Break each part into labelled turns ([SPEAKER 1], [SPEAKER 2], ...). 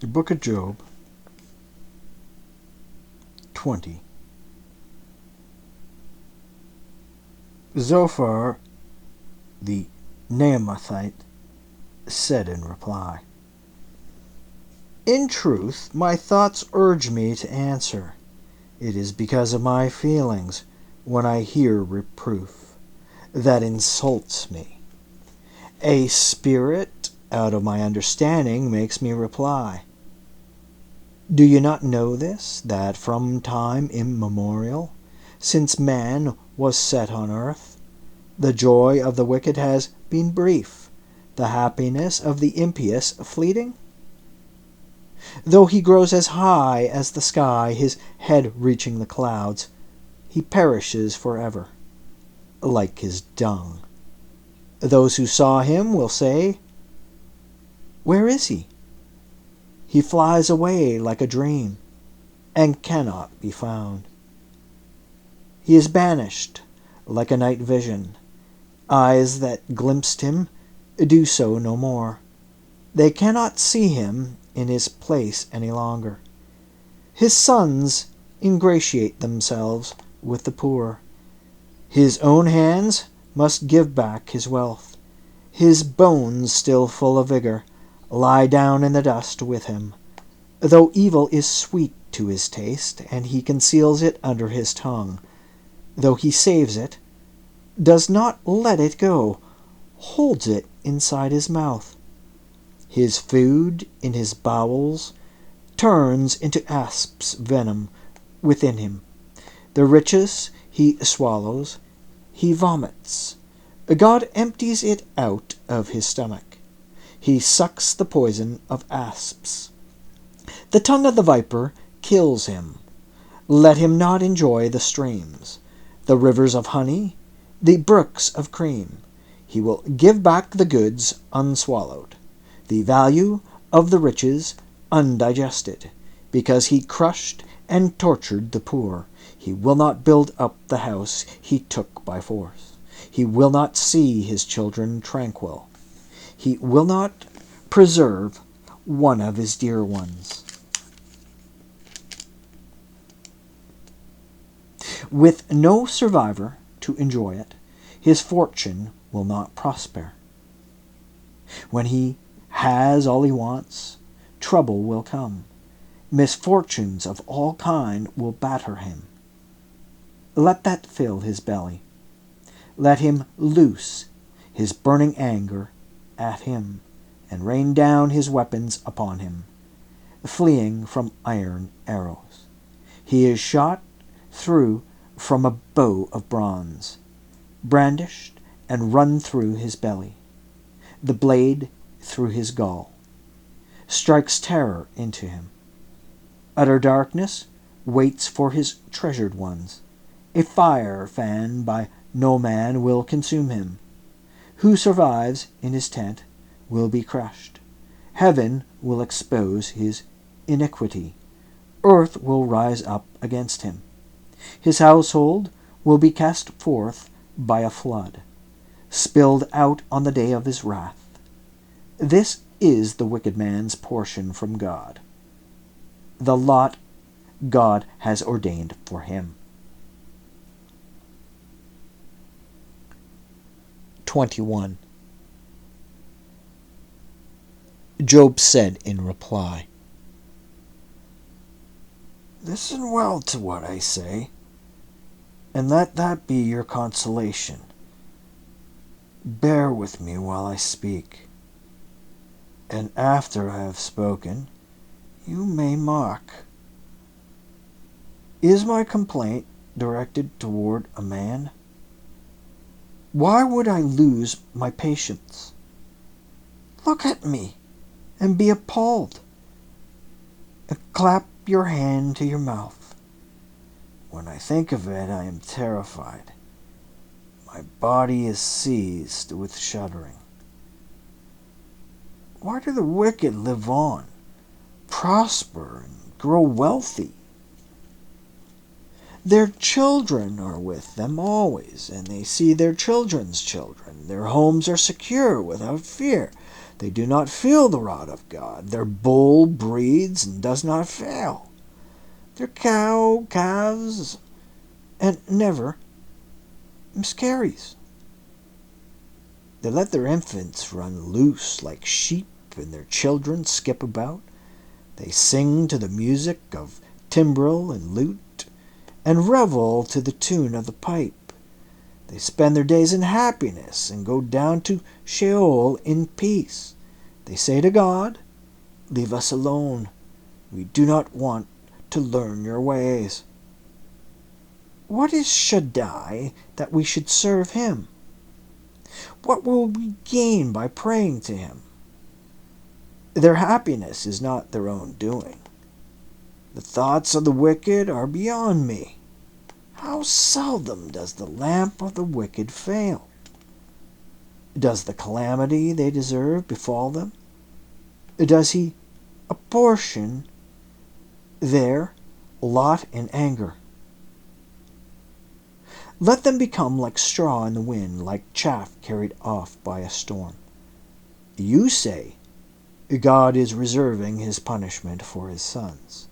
[SPEAKER 1] The Book of Job 20. Zophar the Naamathite said in reply, "In truth, my thoughts urge me to answer. It is because of my feelings, when I hear reproof, that insults me. A spirit out of my understanding makes me reply. Do you not know this, that from time immemorial, since man was set on earth, the joy of the wicked has been brief, the happiness of the impious fleeting? Though he grows as high as the sky, his head reaching the clouds, he perishes forever, like his dung. Those who saw him will say, 'Where is he?' He flies away like a dream, and cannot be found. He is banished like a night vision. Eyes that glimpsed him do so no more. They cannot see him in his place any longer. His sons ingratiate themselves with the poor. His own hands must give back his wealth. His bones, still full of vigor, lie down in the dust with him. Though evil is sweet to his taste, and he conceals it under his tongue, though he saves it, does not let it go, holds it inside his mouth. His food in his bowels turns into asps' venom within him. The riches he swallows, he vomits. God empties it out of his stomach. He sucks the poison of asps. The tongue of the viper kills him. Let him not enjoy the streams, the rivers of honey, the brooks of cream. He will give back the goods unswallowed, the value of the riches undigested, because he crushed and tortured the poor. He will not build up the house he took by force. He will not see his children tranquil. He will not preserve one of his dear ones. With no survivor to enjoy it, his fortune will not prosper. When he has all he wants, trouble will come. Misfortunes of all kinds will batter him. Let that fill his belly. Let him loose his burning anger at him, and rain down his weapons upon him, fleeing from iron arrows. He is shot through from a bow of bronze, brandished and run through his belly. The blade through his gall strikes terror into him. Utter darkness waits for his treasured ones. A fire fanned by no man will consume him. Who survives in his tent will be crushed. Heaven will expose his iniquity. Earth will rise up against him. His household will be cast forth by a flood, spilled out on the day of his wrath. This is the wicked man's portion from God, the lot God has ordained for him. 21. Job said in reply, "Listen well to what I say, and let that be your consolation. Bear with me while I speak, and after I have spoken, you may mock. Is my complaint directed toward a man? Why would I lose my patience? Look at me and be appalled, and clap your hand to your mouth. When I think of it, I am terrified. My body is seized with shuddering. Why do the wicked live on, prosper, and grow wealthy? Their children are with them always, and they see their children's children. Their homes are secure without fear. They do not feel the rod of God. Their bull breeds and does not fail. Their cow calves and never miscarries. They let their infants run loose like sheep, and their children skip about. They sing to the music of timbrel and lute, and revel to the tune of the pipe. They spend their days in happiness and go down to Sheol in peace. They say to God, "Leave us alone. We do not want to learn your ways." What is Shaddai that we should serve him? What will we gain by praying to him? Their happiness is not their own doing. The thoughts of the wicked are beyond me. How seldom does the lamp of the wicked fail? Does the calamity they deserve befall them? Does he apportion their lot in anger? Let them become like straw in the wind, like chaff carried off by a storm. You say, God is reserving his punishment for his sons.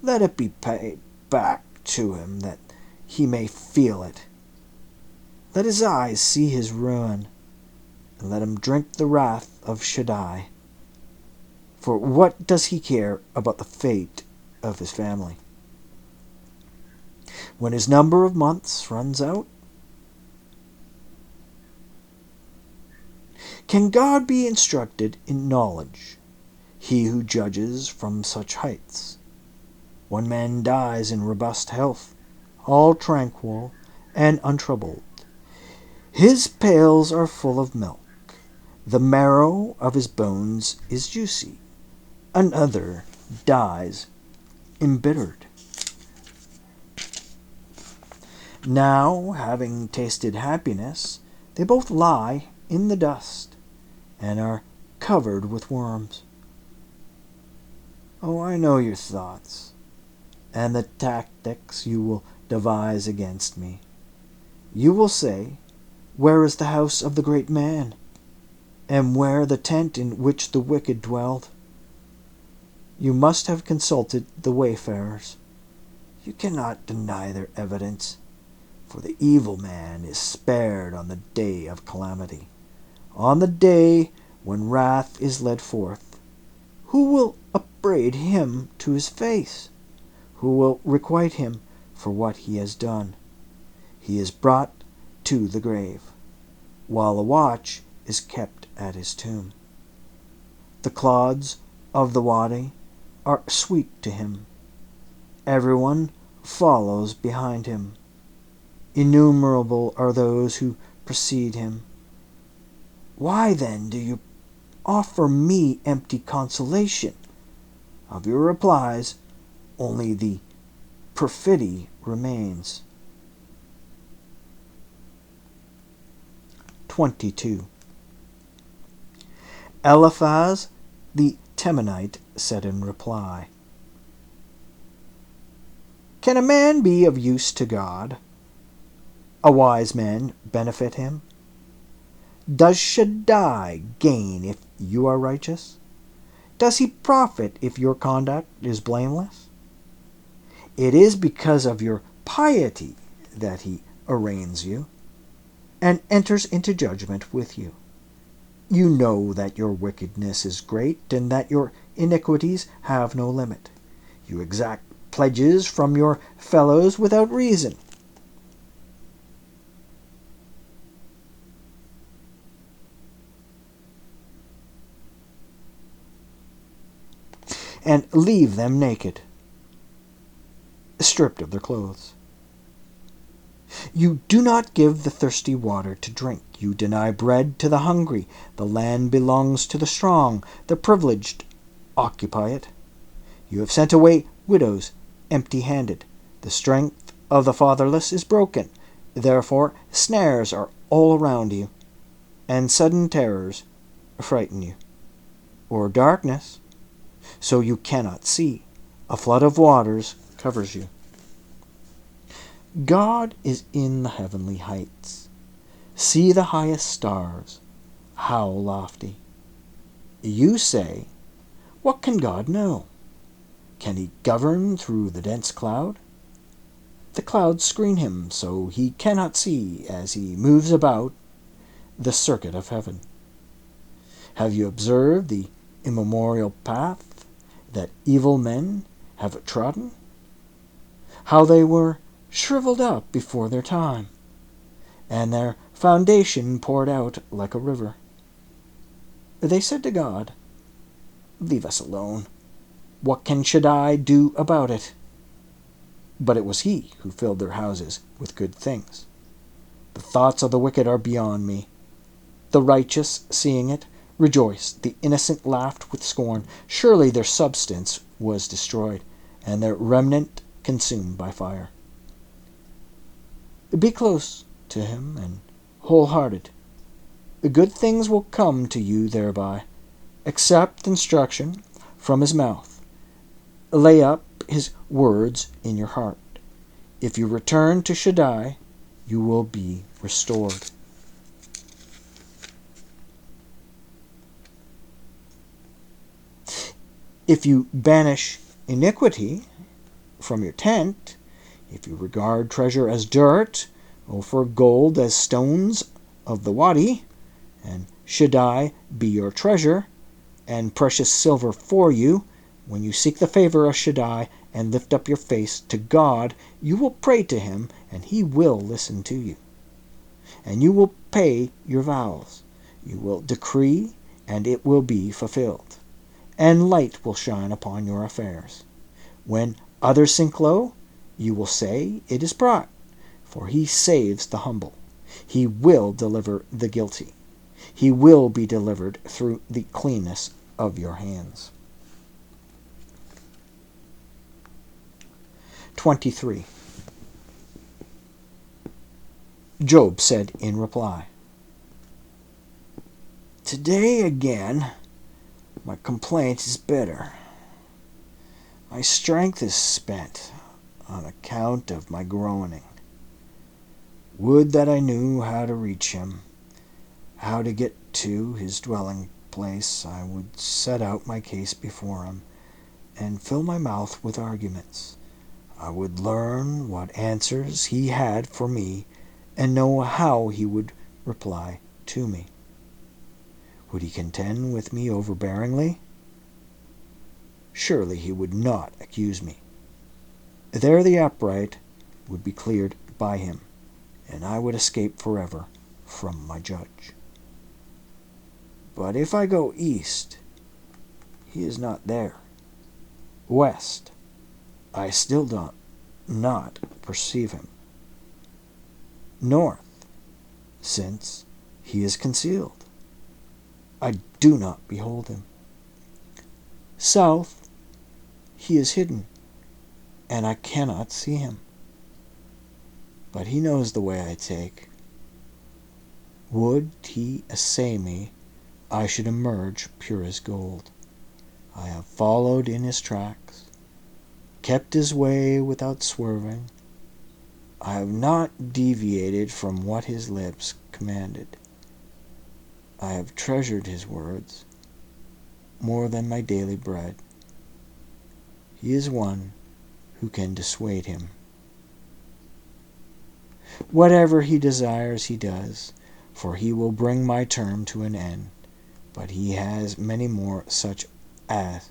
[SPEAKER 1] Let it be paid back to him that he may feel it. Let his eyes see his ruin, and let him drink the wrath of Shaddai. For what does he care about the fate of his family? When his number of months runs out? Can God be instructed in knowledge, he who judges from such heights? One man dies in robust health, all tranquil and untroubled. His pails are full of milk. The marrow of his bones is juicy. Another dies embittered. Now, having tasted happiness, they both lie in the dust and are covered with worms. Oh, I know your thoughts and the tactics you will devise against me. You will say, "Where is the house of the great man? And where the tent in which the wicked dwelled?" You must have consulted the wayfarers. You cannot deny their evidence, for the evil man is spared on the day of calamity, on the day when wrath is led forth. Who will upbraid him to his face? Who will requite him for what he has done? He is brought to the grave, while a watch is kept at his tomb. The clods of the wadi are sweet to him. Everyone follows behind him. Innumerable are those who precede him. Why then do you offer me empty consolation? Of your replies, only the perfidy remains. 22. Eliphaz the Temanite said in reply, "Can a man be of use to God? A wise man benefit him? Does Shaddai gain if you are righteous? Does he profit if your conduct is blameless? It is because of your piety that he arraigns you and enters into judgment with you. You know that your wickedness is great and that your iniquities have no limit. You exact pledges from your fellows without reason. And leave them naked, stripped of their clothes. You do not give the thirsty water to drink. You deny bread to the hungry. The land belongs to the strong. The privileged occupy it. You have sent away widows empty-handed. The strength of the fatherless is broken. Therefore, snares are all around you, and sudden terrors frighten you. Or darkness, so you cannot see. A flood of waters covers you. God is in the heavenly heights. See the highest stars, how lofty. You say, what can God know? Can he govern through the dense cloud? The clouds screen him so he cannot see as he moves about the circuit of heaven. Have you observed the immemorial path that evil men have trodden? How they were shriveled up before their time, and their foundation poured out like a river. They said to God, leave us alone. What can Shaddai do about it? But it was he who filled their houses with good things. The thoughts of the wicked are beyond me. The righteous, seeing it, rejoiced. The innocent laughed with scorn. Surely their substance was destroyed, and their remnant consumed by fire. Be close to him and wholehearted. The good things will come to you thereby. Accept instruction from his mouth. Lay up his words in your heart. If you return to Shaddai, you will be restored. If you banish iniquity from your tent, if you regard treasure as dirt, or for gold as stones of the wadi, and Shaddai be your treasure, and precious silver for you, when you seek the favor of Shaddai and lift up your face to God, you will pray to him, and he will listen to you. And you will pay your vows. You will decree, and it will be fulfilled. And light will shine upon your affairs. When others sink low, you will say, it is brought, for he saves the humble. He will deliver the guilty. He will be delivered through the cleanness of your hands. 23. Job said in reply, today again, my complaint is bitter. My strength is spent on account of my groaning. Would that I knew how to reach him, how to get to his dwelling place. I would set out my case before him and fill my mouth with arguments. I would learn what answers he had for me and know how he would reply to me. Would he contend with me overbearingly? Surely he would not accuse me. There the upright would be cleared by him, and I would escape forever from my judge. But if I go east, he is not there. West, I still do not perceive him. North, since he is concealed, I do not behold him. South, he is hidden, and I cannot see him. But he knows the way I take. Would he essay me, I should emerge pure as gold. I have followed in his tracks, kept his way without swerving. I have not deviated from what his lips commanded. I have treasured his words more than my daily bread. He is one who can dissuade him. Whatever he desires he does, for he will bring my term to an end, but he has many more such at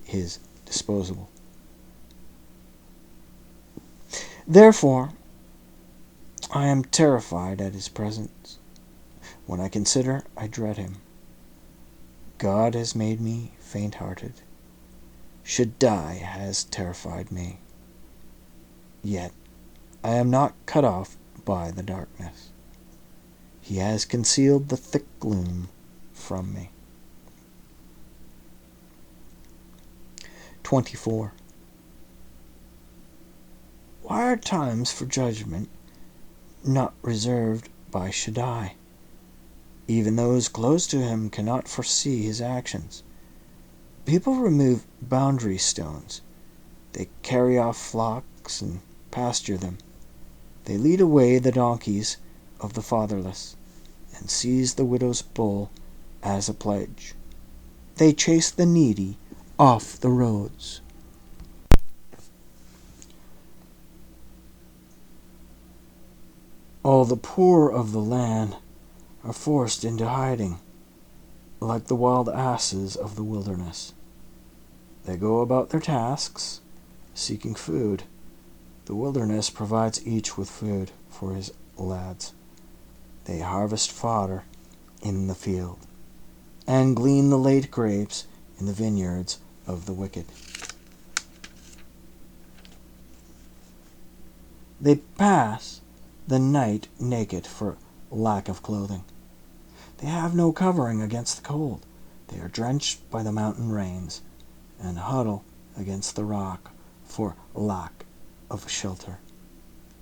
[SPEAKER 1] his disposal. Therefore, I am terrified at his presence. When I consider, I dread him. God has made me faint-hearted. Shaddai has terrified me. Yet I am not cut off by the darkness. He has concealed the thick gloom from me. 24. Why are times for judgment not reserved by Shaddai? Even those close to him cannot foresee his actions. People remove boundary stones. They carry off flocks and pasture them. They lead away the donkeys of the fatherless and seize the widow's bull as a pledge. they chase the needy off the roads. All the poor of the land are forced into hiding, like the wild asses of the wilderness. They go about their tasks, seeking food. The wilderness provides each with food for his lads. They harvest fodder in the field, and glean the late grapes in the vineyards of the wicked. They pass the night naked for lack of clothing. They have no covering against the cold. They are drenched by the mountain rains, and huddle against the rock for lack of shelter.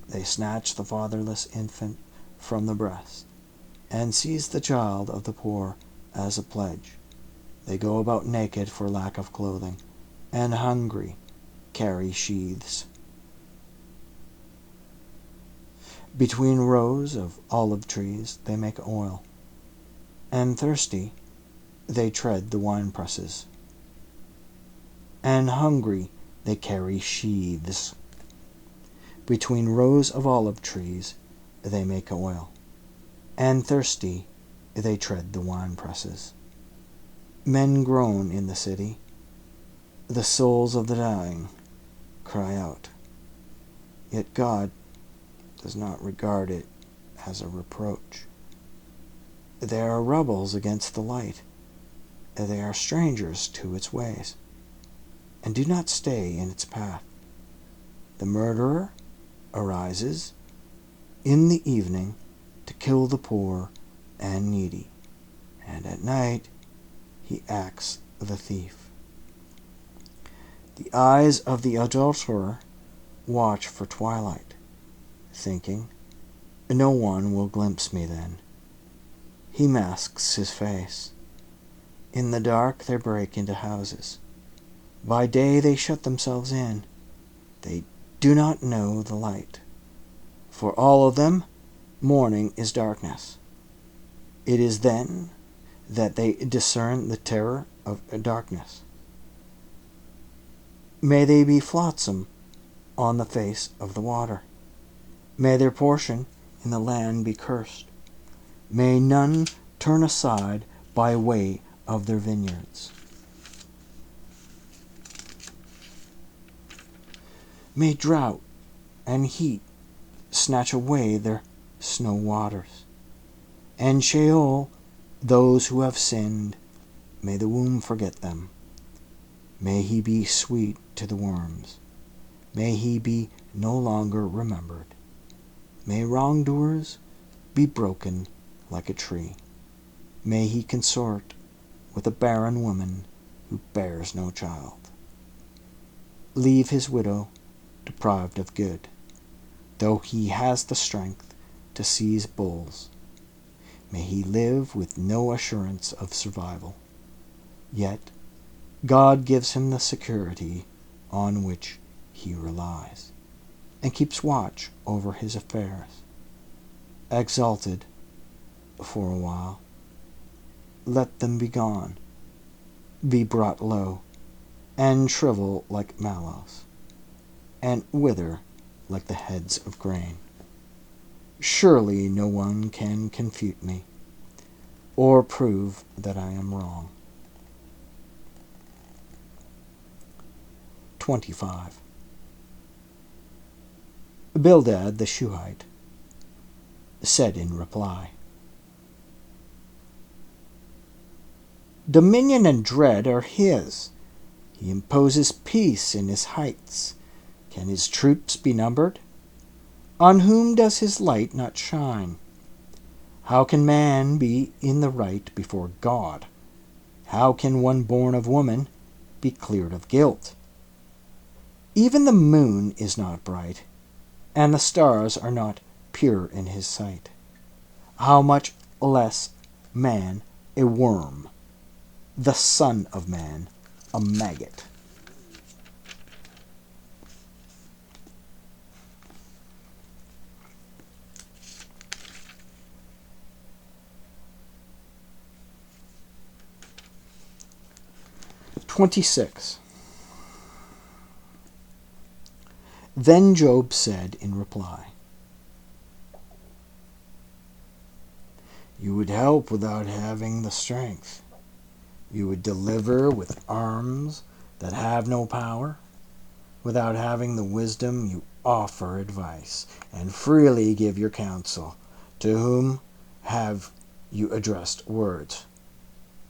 [SPEAKER 1] They snatch the fatherless infant from the breast, and seize the child of the poor as a pledge. They go about naked for lack of clothing, and hungry carry sheaths. Between rows of olive trees they make oil, and thirsty they tread the winepresses, and hungry they carry sheaths. Between rows of olive trees they make oil, and thirsty they tread the winepresses. Men groan in the city. The souls of the dying cry out. Yet God does not regard it as a reproach. They are rebels against the light. They are strangers to its ways, and do not stay in its path. The murderer arises in the evening to kill the poor and needy, and at night he acts the thief. The eyes of the adulterer watch for twilight, thinking, no one will glimpse me then. He masks his face. In the dark they break into houses. By day they shut themselves in. They do not know the light. For all of them, morning is darkness. It is then that they discern the terror of darkness. May they be flotsam on the face of the water. May their portion in the land be cursed. May none turn aside by way of their vineyards. May drought and heat snatch away their snow waters, and Sheol, those who have sinned, may the womb forget them. May he be sweet to the worms. May he be no longer remembered. May wrongdoers be broken like a tree. May he consort with a barren woman who bears no child. Leave his widow deprived of good, though he has the strength to seize bulls. May he live with no assurance of survival. Yet God gives him the security on which he relies, and keeps watch over his affairs. Exalted for a while, let them be gone, be brought low, and shrivel like mallows, and wither like the heads of grain. Surely no one can confute me, or prove that I am wrong. 25. Bildad the Shuhite said in reply, Dominion and dread are his. He imposes peace in his heights. Can his troops be numbered? On whom does his light not shine? How can man be in the right before God? How can one born of woman be cleared of guilt? Even the moon is not bright, and the stars are not pure in his sight. How much less man, a worm, the son of man, a maggot. 26. Then Job said in reply, "You would help without having the strength. You would deliver with arms that have no power. Without having the wisdom, you offer advice and freely give your counsel. To whom have you addressed words?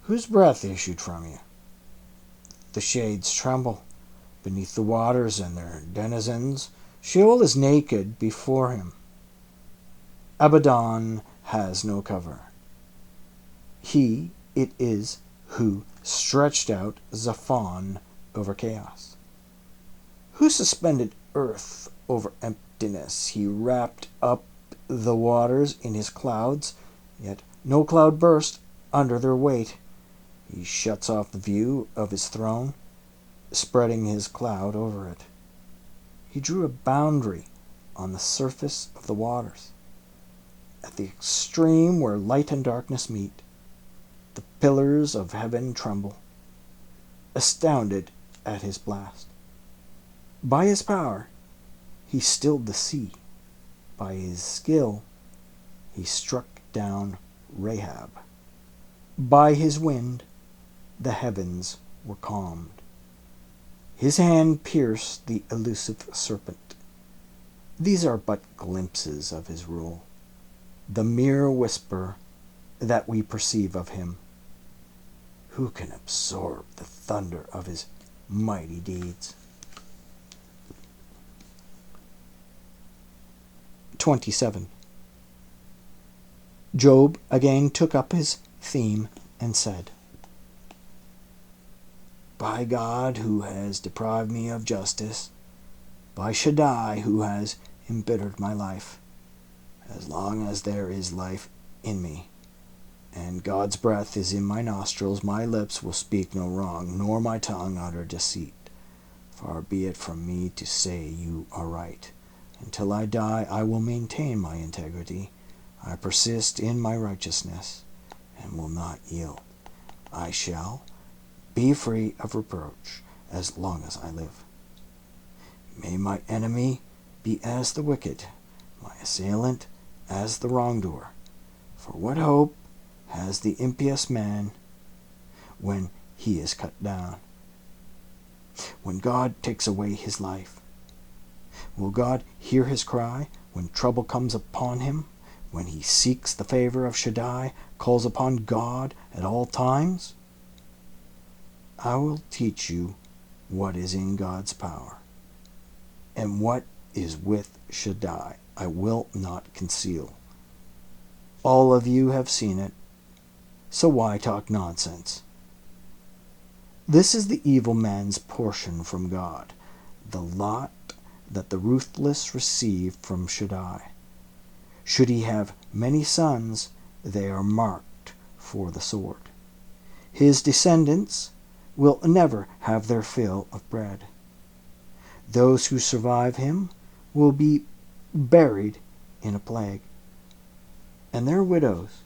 [SPEAKER 1] Whose breath issued from you? The shades tremble beneath the waters and their denizens. Sheol is naked before him. Abaddon has no cover. He it is who stretched out Zaphon over chaos. Who suspended earth over emptiness? He wrapped up the waters in his clouds, yet no cloud burst under their weight. He shuts off the view of his throne, spreading his cloud over it. He drew a boundary on the surface of the waters. At the extreme where light and darkness meet, the pillars of heaven tremble, astounded at his blast. By his power, he stilled the sea. By his skill, he struck down Rahab. By his wind, the heavens were calmed. His hand pierced the elusive serpent. These are but glimpses of his rule, the mere whisper that we perceive of him. Who can absorb the thunder of his mighty deeds? 27. Job again took up his theme and said, "By God who has deprived me of justice, by Shaddai who has embittered my life, as long as there is life in me, and God's breath is in my nostrils, my lips will speak no wrong, nor my tongue utter deceit. Far be it from me to say you are right. Until I die, I will maintain my integrity. I persist in my righteousness and will not yield. I shall be free of reproach as long as I live. May my enemy be as the wicked, my assailant as the wrongdoer. For what hope has the impious man when he is cut down? When God takes away his life, will God hear his cry when trouble comes upon him? When he seeks the favor of Shaddai, calls upon God at all times? I will teach you what is in God's power, and what is with Shaddai I will not conceal. All of you have seen it, so why talk nonsense? This is the evil man's portion from God, the lot that the ruthless receive from Shaddai. Should he have many sons, they are marked for the sword. His descendants will never have their fill of bread. Those who survive him will be buried in a plague, and their widows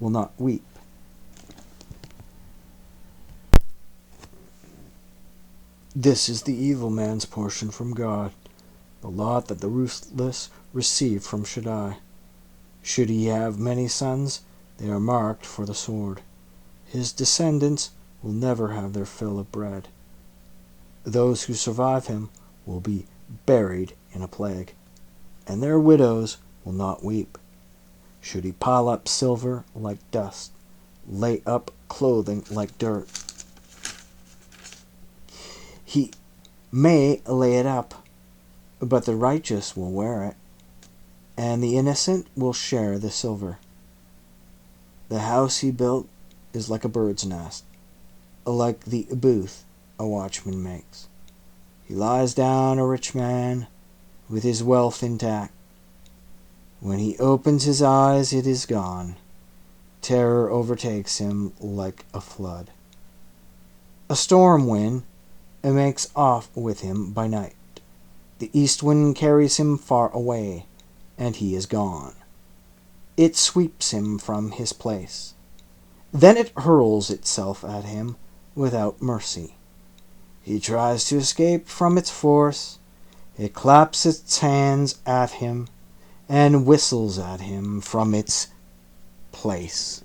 [SPEAKER 1] will not weep. This is the evil man's portion from God, the lot that the ruthless receive from Shaddai. Should he have many sons, they are marked for the sword. His descendants will never have their fill of bread. Those who survive him will be buried in a plague, and their widows will not weep. Should he pile up silver like dust, lay up clothing like dirt, he may lay it up, but the righteous will wear it, and the innocent will share the silver. The house he built is like a bird's nest, like the booth a watchman makes. He lies down a rich man with his wealth intact. When he opens his eyes, it is gone. Terror overtakes him like a flood. A storm wind makes off with him by night. The east wind carries him far away, and he is gone. It sweeps him from his place. Then it hurls itself at him without mercy. He tries to escape from its force. It claps its hands at him and whistles at him from its place.